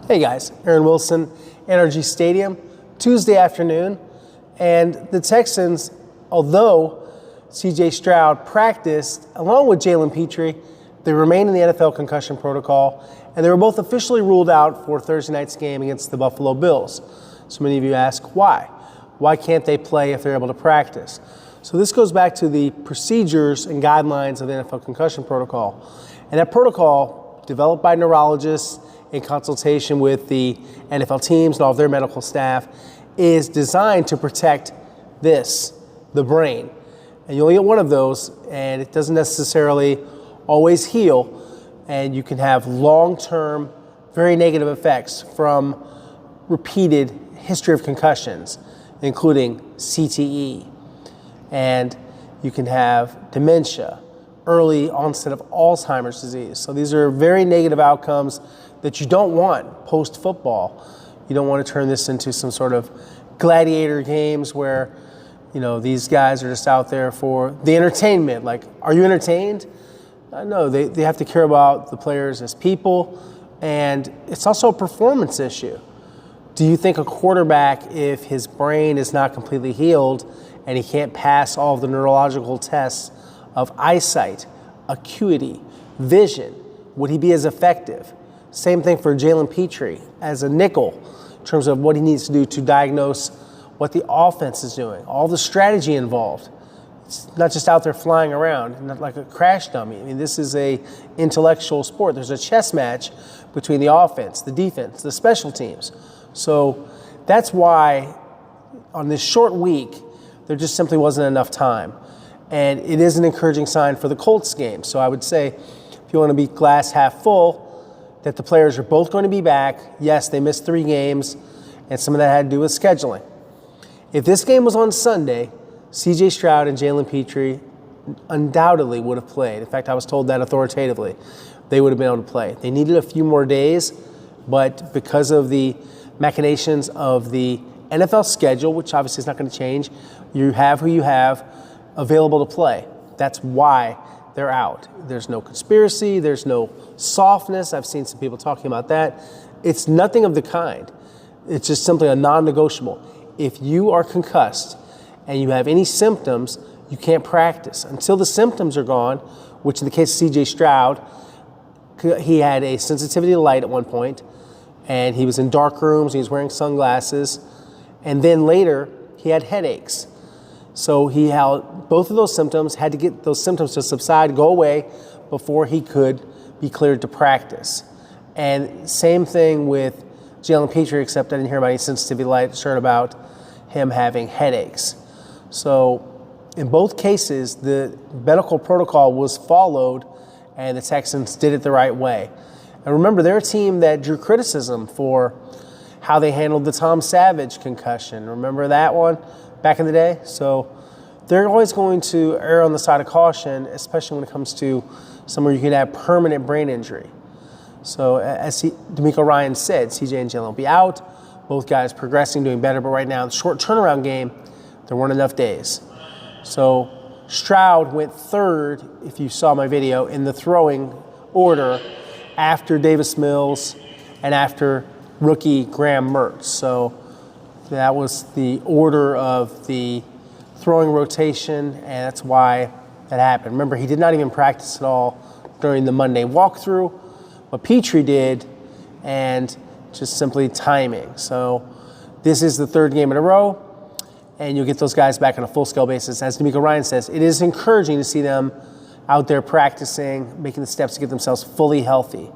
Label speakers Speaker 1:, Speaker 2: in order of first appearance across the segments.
Speaker 1: Hey guys, Aaron Wilson, NRG Stadium, Tuesday afternoon, and the Texans, although C.J. Stroud practiced along with Jalen Pitre, they remain in the NFL concussion protocol, and they were both officially ruled out for Thursday night's game against the Buffalo Bills. So many of you ask why? Why can't they play if they're able to practice? So this goes back to the procedures and guidelines of the NFL concussion protocol. And that protocol, developed by neurologists in consultation with the NFL teams and all of their medical staff, is designed to protect the brain. And you only get one of those, and it doesn't necessarily always heal, and you can have long-term, very negative effects from repeated history of concussions, including CTE. And you can have dementia, early onset of Alzheimer's disease. So these are very negative outcomes that you don't want post-football. You don't want to turn this into some sort of gladiator games where, these guys are just out there for the entertainment. Like, are you entertained? No, they have to care about the players as people, and it's also a performance issue. Do you think a quarterback, if his brain is not completely healed and he can't pass all of the neurological tests of eyesight, acuity, vision, would he be as effective? Same thing for Jalen Pitre as a nickel in terms of what he needs to do to diagnose what the offense is doing, all the strategy involved. It's not just out there flying around, not like a crash dummy. I mean, this is a intellectual sport. There's a chess match between the offense, the defense, the special teams. So that's why on this short week, there just simply wasn't enough time. And it is an encouraging sign for the Colts game. So I would say, if you want to be glass half full, that the players are both going to be back. Yes, they missed 3 games, and some of that had to do with scheduling. If this game was on Sunday, C.J. Stroud and Jalen Pitre undoubtedly would have played. In fact, I was told that authoritatively. They would have been able to play. They needed a few more days, but because of the machinations of the NFL schedule, which obviously is not going to change, you have who you have available to play. That's why they're out. There's no conspiracy. There's no softness. I've seen some people talking about that. It's nothing of the kind. It's just simply a non-negotiable. If you are concussed and you have any symptoms, you can't practice. Until the symptoms are gone, which in the case of C.J. Stroud, he had a sensitivity to light at one point, and he was in dark rooms, he was wearing sunglasses, and then later he had headaches. So he had both of those symptoms, had to get those symptoms to subside, go away, before he could be cleared to practice. And same thing with Jalen Pitre, except I didn't hear about any sensitivity to light. I heard about him having headaches. So in both cases, the medical protocol was followed, and the Texans did it the right way. And remember, they're a team that drew criticism for how they handled the Tom Savage concussion. Remember that one back in the day? So they're always going to err on the side of caution, especially when it comes to somewhere you can have permanent brain injury. So as D'Amico Ryan said, C.J. and Jalen will be out. Both guys progressing, doing better. But right now, in the short turnaround game, there weren't enough days. So Stroud went third, if you saw my video, in the throwing order after Davis Mills and after rookie Graham Mertz. So that was the order of the throwing rotation, and that's why that happened. Remember, he did not even practice at all during the Monday walkthrough, but Pitre did, and just simply timing. So this is the 3rd game in a row, and you'll get those guys back on a full-scale basis. As D'Amico Ryan says, it is encouraging to see them out there practicing, making the steps to get themselves fully healthy.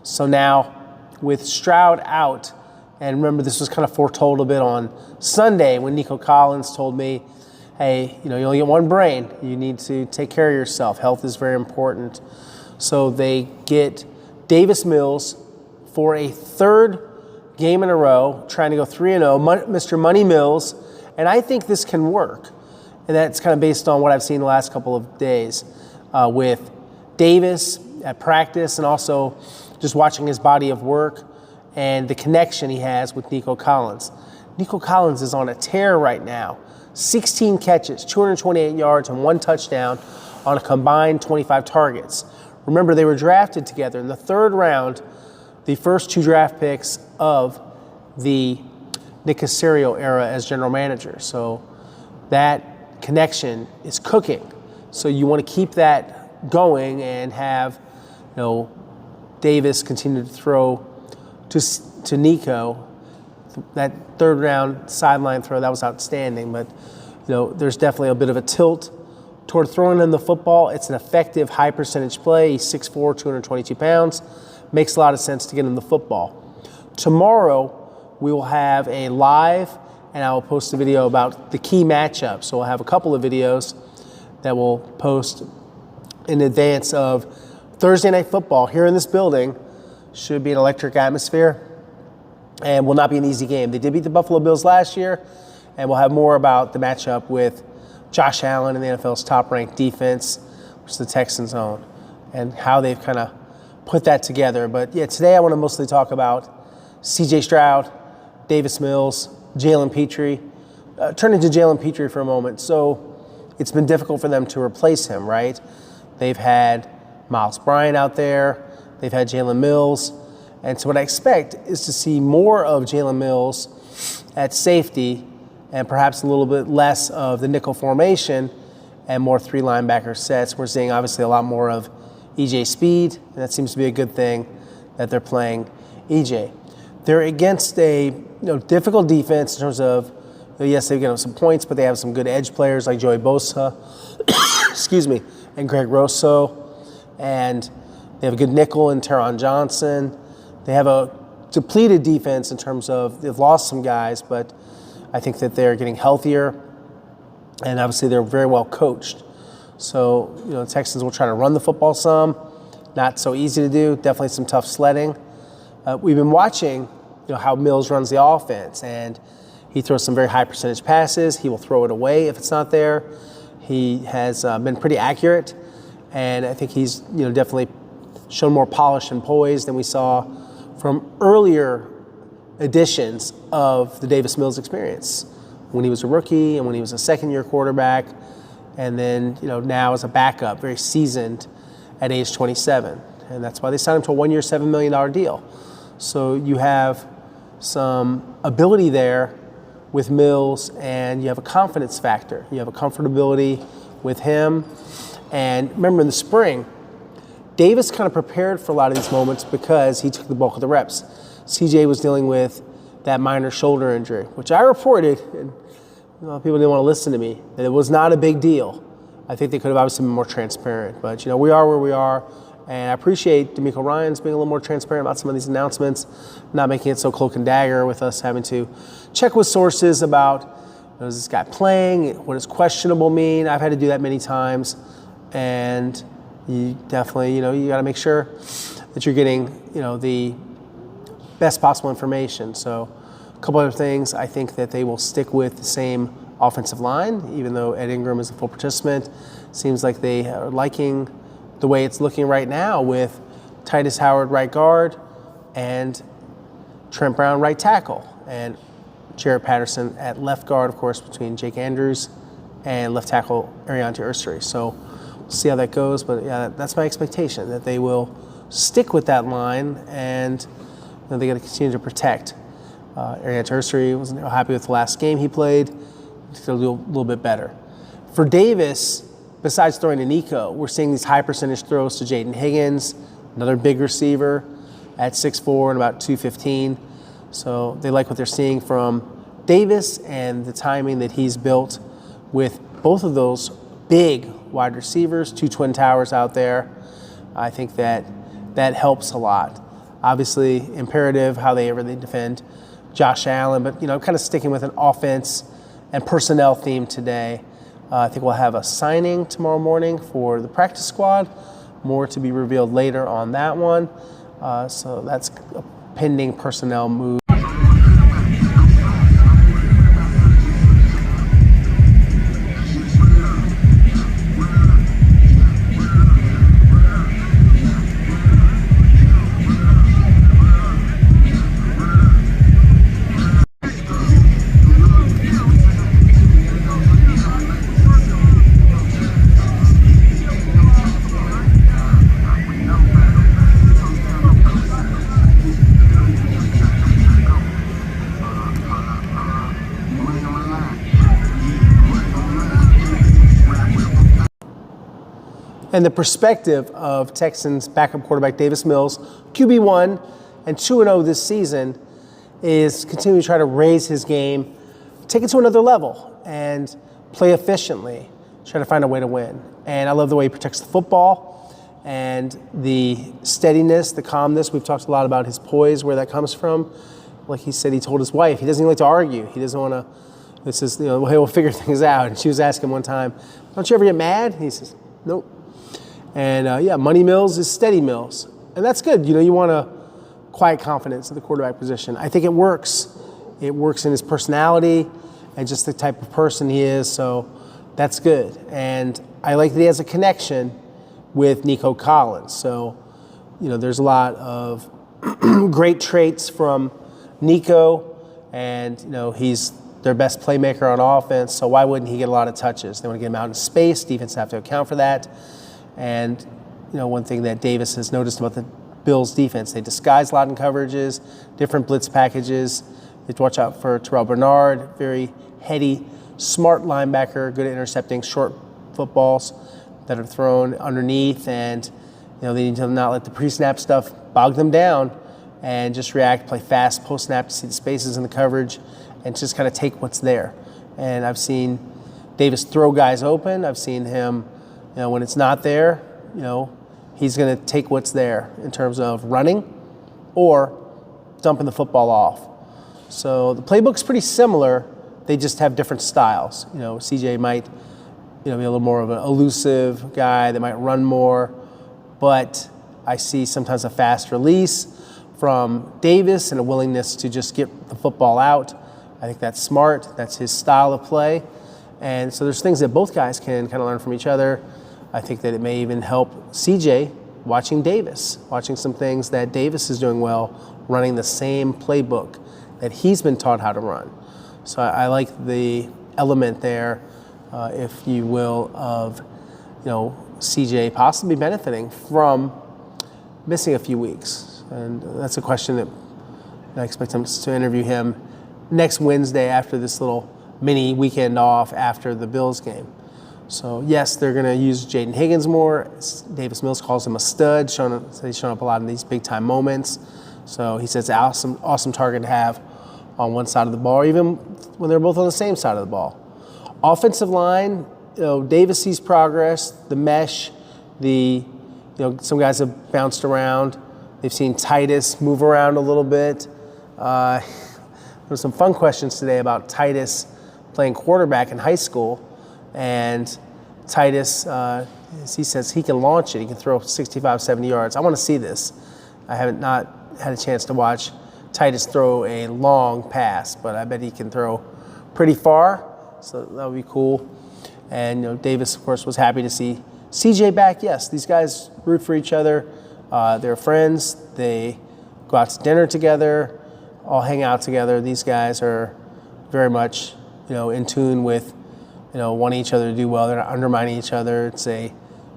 Speaker 1: So now, with Stroud out, and remember this was kind of foretold a bit on Sunday when Nico Collins told me, hey, you only get one brain. You need to take care of yourself. Health is very important. So they get Davis Mills for a 3rd game in a row, trying to go 3-0, Mr. Money Mills, and I think this can work. And that's kind of based on what I've seen the last couple of days with Davis at practice, and also just watching his body of work and the connection he has with Nico Collins. Nico Collins is on a tear right now. 16 catches, 228 yards, and 1 touchdown on a combined 25 targets. Remember, they were drafted together in the 3rd round the first 2 draft picks of the Nick Caserio era as general manager. So that connection is cooking. So you want to keep that going and have, Davis continue to throw to Nico. That third round sideline throw, that was outstanding. But, there's definitely a bit of a tilt toward throwing him the football. It's an effective high percentage play. He's 6'4", 222 pounds. Makes a lot of sense to get him the football. Tomorrow, we will have a live, and I will post a video about the key matchup. So we'll have a couple of videos that we'll post in advance of Thursday Night Football here in this building. Should be an electric atmosphere and will not be an easy game. They did beat the Buffalo Bills last year, and we'll have more about the matchup with Josh Allen and the NFL's top-ranked defense, which is the Texans own, and how they've kind of put that together. But yeah, today I want to mostly talk about C.J. Stroud, Davis Mills, Jalen Pitre. Turning to Jalen Pitre for a moment. So it's been difficult for them to replace him, right? They've had Miles Bryant out there. They've had Jalen Mills. And so what I expect is to see more of Jalen Mills at safety and perhaps a little bit less of the nickel formation and more 3 linebacker sets. We're seeing obviously a lot more of EJ speed, and that seems to be a good thing that they're playing EJ. They're against a difficult defense in terms of, yes, they've given some points, but they have some good edge players like Joey Bosa, and Greg Rosso, and they have a good nickel in Teron Johnson. They have a depleted defense in terms of they've lost some guys, but I think that they're getting healthier, and obviously they're very well coached. So, the Texans will try to run the football some. Not so easy to do. Definitely some tough sledding. We've been watching, how Mills runs the offense, and he throws some very high percentage passes. He will throw it away if it's not there. He has been pretty accurate, and I think he's, definitely shown more polish and poise than we saw from earlier editions of the Davis Mills experience when he was a rookie and when he was a second-year quarterback. And then, now as a backup, very seasoned at age 27. And that's why they signed him to a 1-year, $7 million deal. So you have some ability there with Mills, and you have a confidence factor. You have a comfortability with him. And remember, in the spring, Davis kind of prepared for a lot of these moments because he took the bulk of the reps. C.J. was dealing with that minor shoulder injury, which I reported, and a lot of people didn't want to listen to me, that it was not a big deal. I think they could have obviously been more transparent. But, we are where we are. And I appreciate D'Amico Ryans being a little more transparent about some of these announcements, not making it so cloak and dagger with us having to check with sources about, is this guy playing? What does questionable mean? I've had to do that many times. And you definitely, you got to make sure that you're getting, the best possible information. So a couple other things. I think that they will stick with the same offensive line, even though Ed Ingram is a full participant. Seems like they are liking the way it's looking right now with Titus Howard right guard and Trent Brown right tackle and Jarrett Patterson at left guard, of course, between Jake Andrews and left tackle Ariante Ursary. So we'll see how that goes, but yeah, that's my expectation, that they will stick with that line, and they got to continue to protect. Ariante Ursary wasn't happy with the last game he played. He's going to do a little bit better. For Davis, besides throwing to Nico, we're seeing these high percentage throws to Jaden Higgins, another big receiver at 6'4" and about 215. So they like what they're seeing from Davis and the timing that he's built with both of those big wide receivers, 2 twin towers out there. I think that helps a lot. Obviously, imperative how they really defend Josh Allen, but kind of sticking with an offense and personnel theme today. I think we'll have a signing tomorrow morning for the practice squad. More to be revealed later on that one. So that's a pending personnel move. And the perspective of Texans backup quarterback Davis Mills, QB1 and 2-0 this season, is continuing to try to raise his game, take it to another level, and play efficiently, try to find a way to win. And I love the way he protects the football and the steadiness, the calmness. We've talked a lot about his poise, where that comes from. Like he said, he told his wife, he doesn't even like to argue. He doesn't want to, this is, hey, we'll figure things out. And she was asking one time, don't you ever get mad? And he says, nope. And Money Mills is steady Mills. And that's good. You want a quiet confidence at the quarterback position. I think it works. It works in his personality and just the type of person he is. So that's good. And I like that he has a connection with Nico Collins. So, there's a lot of great traits from Nico, and, he's their best playmaker on offense. So why wouldn't he get a lot of touches? They want to get him out in space. Defense have to account for that. And, one thing that Davis has noticed about the Bills defense, they disguise a lot in coverages, different blitz packages. You have to watch out for Terrell Bernard, very heady, smart linebacker, good at intercepting short footballs that are thrown underneath. And, they need to not let the pre-snap stuff bog them down and just react, play fast post-snap to see the spaces in the coverage and just kind of take what's there. And I've seen Davis throw guys open. I've seen him, when it's not there, he's going to take what's there in terms of running or dumping the football off. So the playbook's pretty similar. They just have different styles. C.J. might, be a little more of an elusive guy that might run more, but I see sometimes a fast release from Davis and a willingness to just get the football out. I think that's smart. That's his style of play. And so there's things that both guys can kind of learn from each other. I think that it may even help C.J. watching Davis, watching some things that Davis is doing well, running the same playbook that he's been taught how to run. So I like the element there, if you will, of, C.J. possibly benefiting from missing a few weeks. And that's a question that I expect him to interview him next Wednesday after this little mini weekend off after the Bills game. So yes, they're going to use Jaden Higgins more. Davis Mills calls him a stud. He's shown up a lot in these big time moments. So he says awesome target to have on one side of the ball, even when they're both on the same side of the ball. Offensive line, Davis sees progress. The mesh, some guys have bounced around. They've seen Titus move around a little bit. There were some fun questions today about Titus playing quarterback in high school. And Titus, he says he can launch it. He can throw 65, 70 yards. I want to see this. I haven't not had a chance to watch Titus throw a long pass, but I bet he can throw pretty far. So that would be cool. And Davis, of course, was happy to see C.J. back. Yes, these guys root for each other. They're friends. They go out to dinner together, all hang out together. These guys are very much, in tune with, wanting each other to do well. They're not undermining each other. It's a,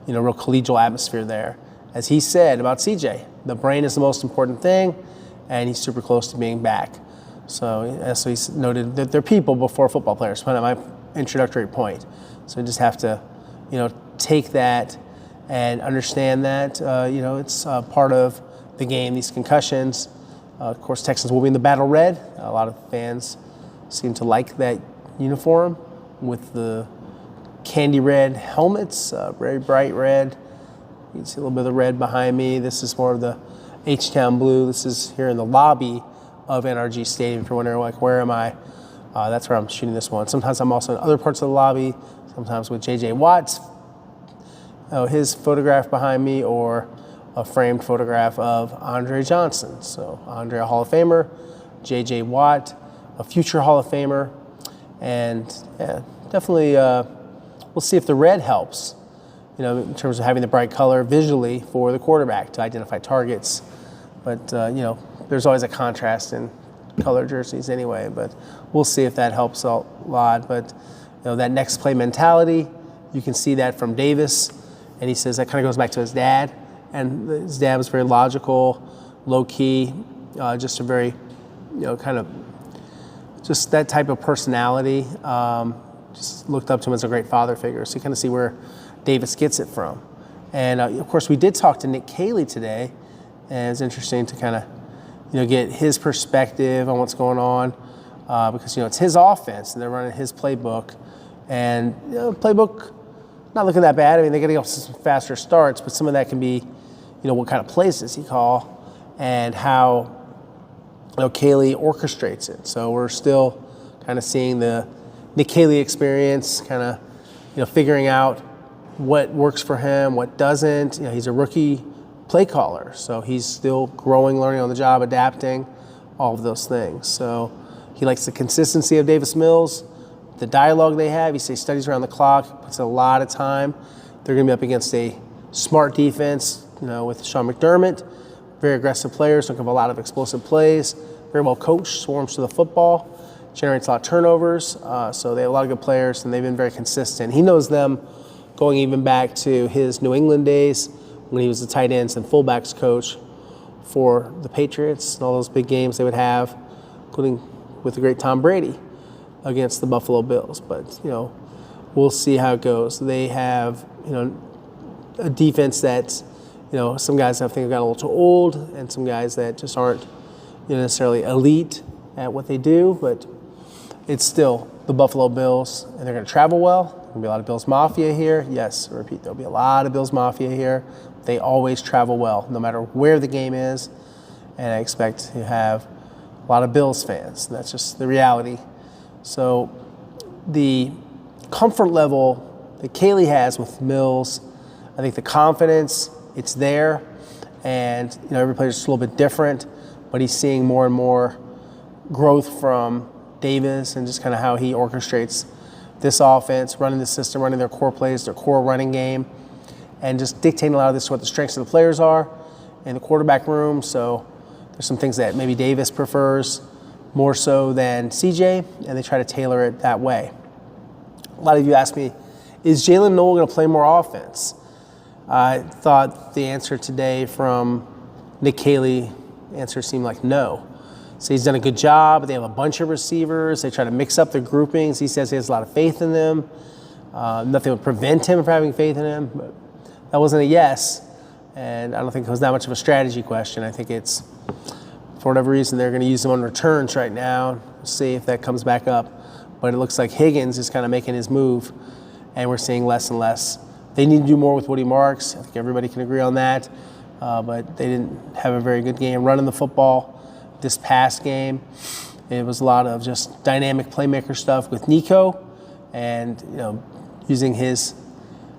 Speaker 1: real collegial atmosphere there. As he said about C.J., the brain is the most important thing, and he's super close to being back. So he's noted that they're people before football players, kind of my introductory point. So we just have to, take that and understand that, it's part of the game, these concussions. Of course, Texans will be in the battle red. A lot of fans seem to like that uniform with the candy red helmets, very bright red. You can see a little bit of the red behind me. This is more of the H-Town blue. This is here in the lobby of NRG Stadium. If you're wondering, where am I? That's where I'm shooting this one. Sometimes I'm also in other parts of the lobby, sometimes with J.J. Watt's, his photograph behind me, or a framed photograph of Andre Johnson. So Andre, a Hall of Famer, J.J. Watt, a future Hall of Famer. And definitely we'll see if the red helps, in terms of having the bright color visually for the quarterback to identify targets. But, there's always a contrast in color jerseys anyway, but we'll see if that helps a lot. But, that next play mentality, you can see that from Davis. And he says that kind of goes back to his dad. And his dad was very logical, low-key, just a very, kind of just that type of personality. Just looked up to him as a great father figure. So you kind of see where Davis gets it from. And of course, we did talk to Nick Caley today, and it's interesting to kind of, get his perspective on what's going on, because it's his offense and they're running his playbook, and playbook not looking that bad. I mean, they're getting off some faster starts, but some of that can be, what kind of plays does he call, and how Caley orchestrates it. So we're still kind of seeing the Nick Caley experience, kind of figuring out what works for him, what doesn't. He's a rookie play caller, so he's still growing, learning on the job, adapting, all of those things. So he likes the consistency of Davis Mills, the dialogue they have. He studies around the clock, puts a lot of time. They're going to be up against a smart defense, with Sean McDermott. Very aggressive players, don't give a lot of explosive plays. Very well coached, swarms to the football, generates a lot of turnovers. So they have a lot of good players, and they've been very consistent. He knows them going even back to his New England days when he was the tight ends and fullbacks coach for the Patriots and all those big games they would have, including with the great Tom Brady against the Buffalo Bills. But, we'll see how it goes. They have, a defense that's, some guys I think have gotten a little too old, and some guys that just aren't necessarily elite at what they do, but it's still the Buffalo Bills, and they're going to travel well. There's going to be a lot of Bills Mafia here. Yes, I repeat, there'll be a lot of Bills Mafia here. They always travel well, no matter where the game is, and I expect to have a lot of Bills fans. That's just the reality. So the comfort level that Caley has with Mills, I think the confidence, it's there, and every player's just a little bit different, but he's seeing more and more growth from Davis and just kind of how he orchestrates this offense, running the system, running their core plays, their core running game, and just dictating a lot of this, what the strengths of the players are in the quarterback room. So there's some things that maybe Davis prefers more so than C.J., and they try to tailor it that way. A lot of you ask me, is Jalen Noel going to play more offense? I thought the answer today from Nick Caley, the answer seemed like no. So he's done a good job. They have a bunch of receivers. They try to mix up the groupings. He says he has a lot of faith in them. Nothing would prevent him from having faith in him, but that wasn't a yes. And I don't think it was that much of a strategy question. I think it's, for whatever reason, they're going to use him on returns right now. We'll see if that comes back up. But it looks like Higgins is kind of making his move, and we're seeing less and less. They need to do more with Woody Marks. I think everybody can agree on that. But they didn't have a very good game running the football this past game. It was a lot of just dynamic playmaker stuff with Nico, and using his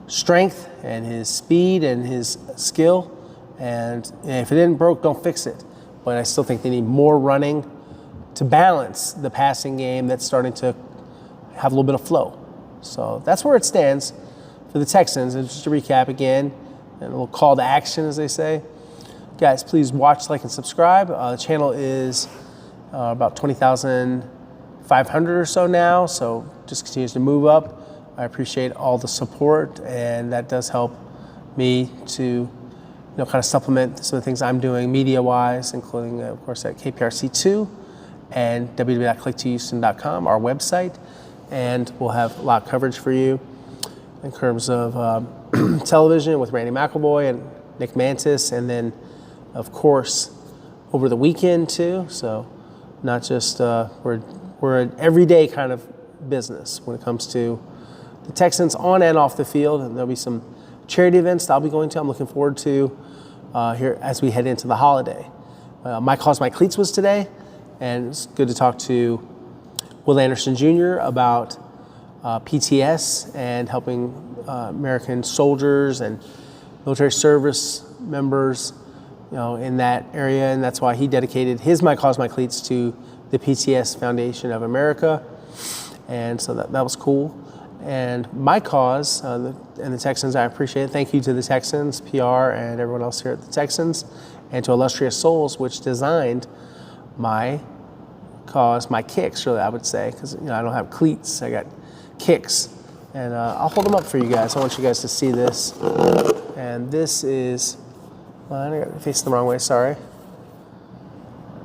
Speaker 1: strength and his speed and his skill. And if it isn't broke, don't fix it. But I still think they need more running to balance the passing game that's starting to have a little bit of flow. So that's where it stands for the Texans. And just to recap again, and a little call to action, as they say. Guys, please watch, like, and subscribe. The channel is about 20,500 or so now, so just continues to move up. I appreciate all the support, and that does help me to kind of supplement some of the things I'm doing media-wise, including, of course, at KPRC2 and www.click2houston.com, our website. And we'll have a lot of coverage for you in terms of television with Randy McElvoy and Nick Mantis, and then, of course, over the weekend too. So not just we're an everyday kind of business when it comes to the Texans on and off the field. And there'll be some charity events that I'll be going to. I'm looking forward to here as we head into the holiday. My Cause, My Cleats was today, and it's good to talk to Will Anderson Jr. about PTS and helping American soldiers and military service members in that area, and that's why he dedicated his My Cause, My Cleats to the PTS Foundation of America, and so that was cool. And my cause and the Texans, I appreciate it. Thank you to the Texans, PR, and everyone else here at the Texans, and to Illustrious Souls, which designed my cause, my kicks, really, I would say, because I don't have cleats, I got kicks. And I'll hold them up for you guys. I want you guys to see this. And this is, I got facing the wrong way, sorry.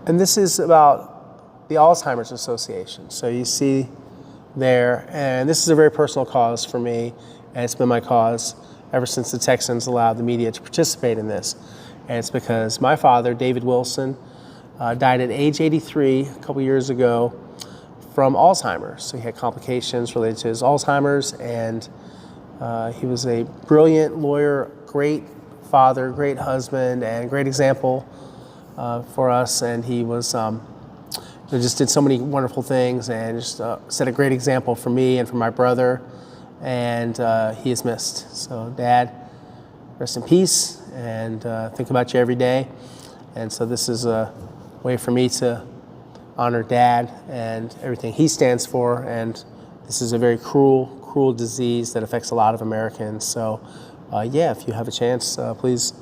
Speaker 1: And this is about the Alzheimer's Association. So you see there, and this is a very personal cause for me, and it's been my cause ever since the Texans allowed the media to participate in this. And it's because my father, David Wilson, died at age 83 a couple years ago from Alzheimer's. So he had complications related to his Alzheimer's, and he was a brilliant lawyer, great father, great husband, and great example for us. And he was just did so many wonderful things, and just set a great example for me and for my brother. And he is missed. So, Dad, rest in peace, and think about you every day. And so this is a way for me to honor Dad and everything he stands for. And this is a very cruel disease that affects a lot of Americans. So, yeah, if you have a chance, please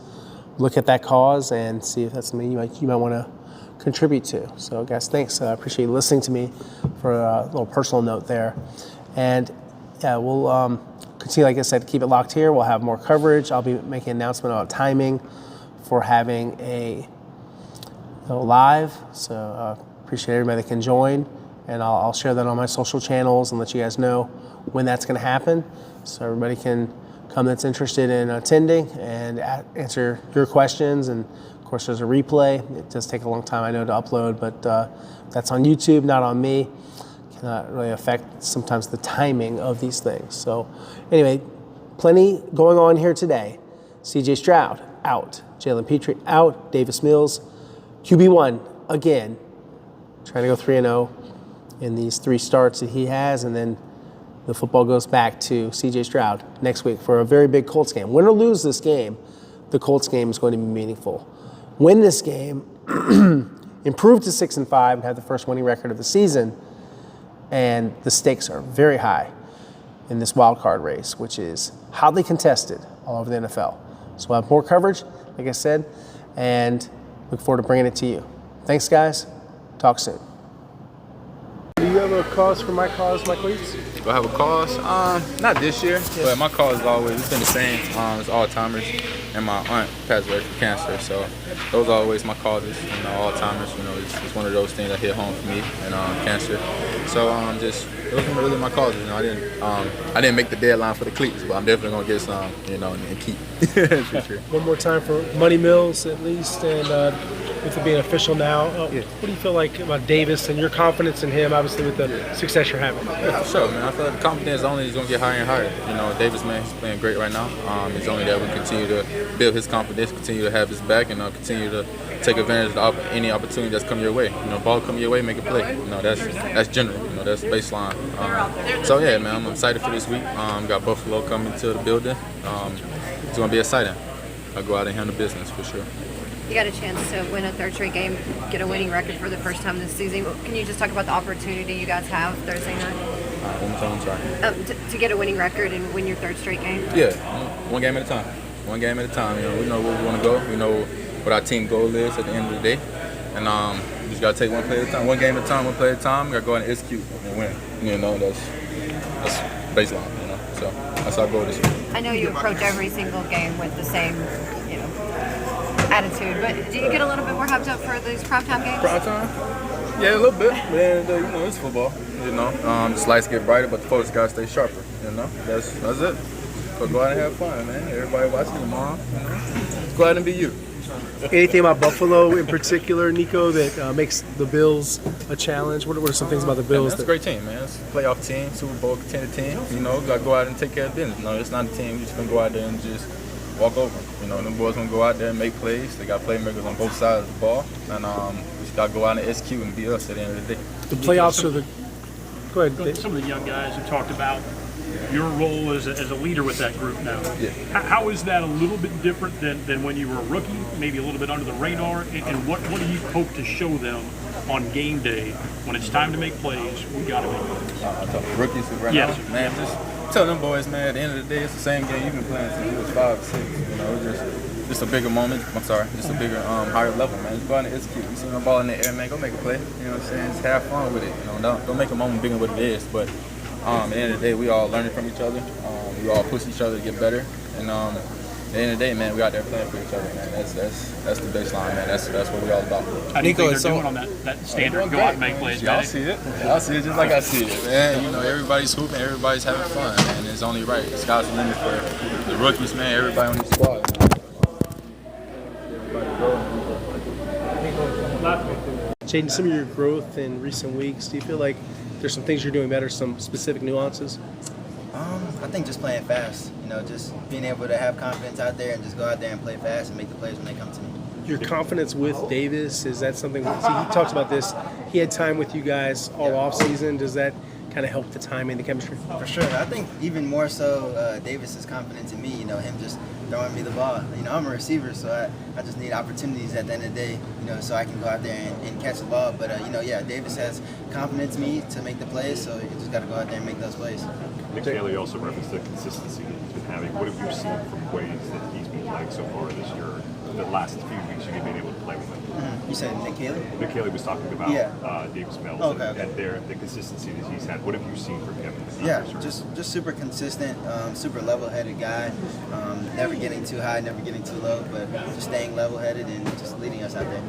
Speaker 1: look at that cause and see if that's something you might want to contribute to. So, guys, thanks. I appreciate you listening to me for a little personal note there. And yeah, we'll continue, like I said, to keep it locked here. We'll have more coverage. I'll be making an announcement about timing for having a live. So appreciate everybody that can join. And I'll share that on my social channels and let you guys know when that's going to happen. So everybody can come that's interested in attending and answer your questions. And of course, there's a replay. It does take a long time, I know, to upload, but that's on YouTube, not on me. Cannot really affect sometimes the timing of these things. So anyway, plenty going on here today. C.J. Stroud out, Jalen Pitre out, Davis Mills, QB1 again, trying to go 3-0 in these 3 starts that he has, and then the football goes back to C.J. Stroud next week for a very big Colts game. Win or lose this game, the Colts game is going to be meaningful. Win this game, improve to 6-5, and have the first winning record of the season. And the stakes are very high in this wild card race, which is hotly contested all over the NFL. So we'll have more coverage, like I said, and look forward to bringing it to you. Thanks, guys. Talk soon. Do you have a cause for my cause, my cleats?
Speaker 2: Do I have a cause? Not this year, but my cause is always, it's been the same. It's Alzheimer's, and my aunt passed away from cancer. So those are always my causes. Alzheimer's, it's one of those things that hit home for me, and cancer. So those are really my causes. I didn't make the deadline for the cleats, but I'm definitely gonna get some, and keep. For sure.
Speaker 1: One more time for Money Mills, at least, and with it being official now.
Speaker 2: Yeah.
Speaker 1: What do you feel like about Davis and your confidence in him, obviously, with the success you're having?
Speaker 2: Yeah, for sure, man. I feel like the confidence only is going to get higher and higher. Davis, man, he's playing great right now. It's only that we continue to build his confidence, continue to have his back, and continue to take advantage of any opportunity that's come your way. Ball come your way, make a play. That's general. That's baseline. So, yeah, man, I'm excited for this week. Got Buffalo coming to the building. It's going to be exciting. I'll go out and handle business for sure.
Speaker 3: You got a chance to win a third straight game, get a winning record for the first time this season. Can you just talk about the opportunity you guys have Thursday night?
Speaker 2: One more time, I'm sorry.
Speaker 3: To get a winning record and win your third straight game?
Speaker 2: Yeah, one game at a time. One game at a time. We know where we want to go. We know what our team goal is at the end of the day. And we just got to take one play at a time. One game at a time, one play at a time. We got to go out and execute and win. That's baseline, So that's our goal this year.
Speaker 3: I know you approach every single game with the same, attitude, but do you get a little bit more hyped up for these primetime games?
Speaker 2: Primetime? Yeah, a little bit. But it's football. The lights get brighter, but the focus got to stay sharper. That's it. So go out and have fun, man. Everybody watching tomorrow. Just go out and be you.
Speaker 1: Anything about Buffalo in particular, Nico, that makes the Bills a challenge? What are some things about the Bills?
Speaker 2: It's a great team, man. It's a playoff team, Super Bowl contender team. Got to go out and take care of business. It's not a team you're just going to go out there and just walk over. Them boys going to go out there and make plays. They got playmakers on both sides of the ball. And we just got to go out and execute and be us at the end of the day.
Speaker 1: The playoffs are the... Go ahead, Dave.
Speaker 4: Some of the young guys have talked about your role as a leader with that group now.
Speaker 2: Yeah.
Speaker 4: How is that a little bit different than when you were a rookie, maybe a little bit under the radar? And what do you hope to show them on game day when it's time to make plays? We got to make plays.
Speaker 2: Rookies right
Speaker 4: yes.
Speaker 2: now? Man, just tell them boys, man, at the end of the day, it's the same game you've been playing since you was 5 or 6. It's just a bigger moment. Just a bigger, higher level, man. Just go out and execute. You see the ball in the air, man, go make a play. Just have fun with it. Don't make a moment bigger than what it is. But at the end of the day, we all learning from each other. We all push each other to get better. And the end of the day, man, we out there playing for each other, man. That's the baseline, man. That's what we all about.
Speaker 4: How do you think they're doing on that standard go out and make plays?
Speaker 2: Y'all see it. Y'all see it just like I see it, man. You know, everybody's hooping, everybody's having fun, man. It's only right. The sky's the limit for the rookies, man. Everybody on the squad.
Speaker 1: Jaden, some of your growth in recent weeks, do you feel like there's some things you're doing better, some specific nuances?
Speaker 5: I think just playing fast, just being able to have confidence out there and just go out there and play fast and make the plays when they come to me.
Speaker 1: Your confidence with Davis, is that something, he talks about this, he had time with you guys all off season. Does that kind of help the timing, the chemistry?
Speaker 5: For sure. I think even more so Davis's confidence in me, him just throwing me the ball. I'm a receiver, so I just need opportunities at the end of the day, so I can go out there and catch the ball. But, Davis has confidence in me to make the plays, so you just got to go out there and make those plays.
Speaker 6: Nick Haley also referenced the consistency that he's been having. What have you seen from ways that he's been playing so far this year? The last few weeks you've been able to play with him.
Speaker 5: You said Nick Haley?
Speaker 6: Nick Haley was talking about Davis Mills and the consistency that he's had. What have you seen from him?
Speaker 5: Just super consistent, super level-headed guy. Never getting too high, never getting too low, but just staying level-headed and just leading us out there.